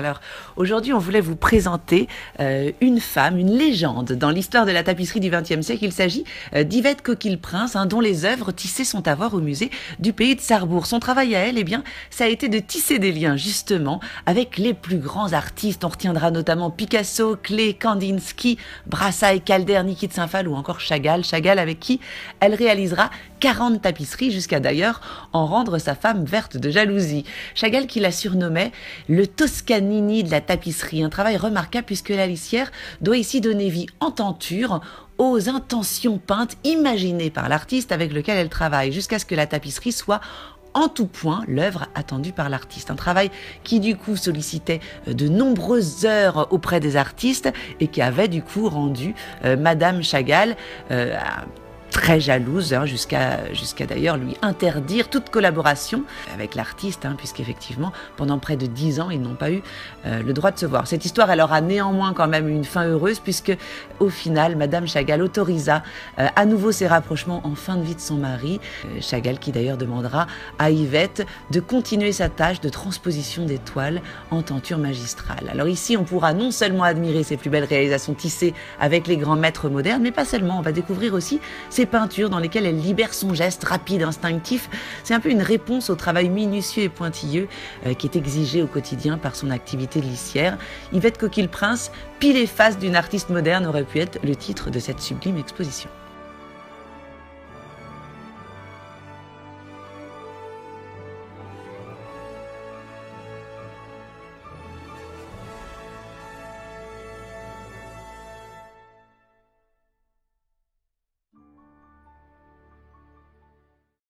Alors aujourd'hui, on voulait vous présenter une femme, une légende dans l'histoire de la tapisserie du XXe siècle. Il s'agit d'Yvette Coquille-Prince, dont les œuvres tissées sont à voir au musée du pays de Sarrebourg. Son travail à elle, eh bien, ça a été de tisser des liens justement avec les plus grands artistes. On retiendra notamment Picasso, Klee, Kandinsky, Brassai, Calder, Niki de Saint-Phal ou encore Chagall. Chagall avec qui elle réalisera 40 tapisseries jusqu'à d'ailleurs en rendre sa femme verte de jalousie. Chagall qui la surnommait le Toscanini de la tapisserie, un travail remarquable puisque la lissière doit ici donner vie en tenture aux intentions peintes imaginées par l'artiste avec lequel elle travaille, jusqu'à ce que la tapisserie soit en tout point l'œuvre attendue par l'artiste. Un travail qui du coup sollicitait de nombreuses heures auprès des artistes et qui avait du coup rendu Madame Chagall très jalouse, jusqu'à d'ailleurs lui interdire toute collaboration avec l'artiste, puisqu'effectivement, pendant près de 10 ans, ils n'ont pas eu le droit de se voir. Cette histoire, elle aura néanmoins quand même une fin heureuse, puisque au final, Madame Chagall autorisa à nouveau ses rapprochements en fin de vie de son mari. Chagall qui d'ailleurs demandera à Yvette de continuer sa tâche de transposition des toiles en tenture magistrale. Alors ici, on pourra non seulement admirer ses plus belles réalisations tissées avec les grands maîtres modernes, mais pas seulement, on va découvrir aussi ses peintures dans lesquelles elle libère son geste rapide, instinctif. C'est un peu une réponse au travail minutieux et pointilleux qui est exigé au quotidien par son activité de lissière. Yvette Coquille-Prince, pile et face d'une artiste moderne aurait pu être le titre de cette sublime exposition.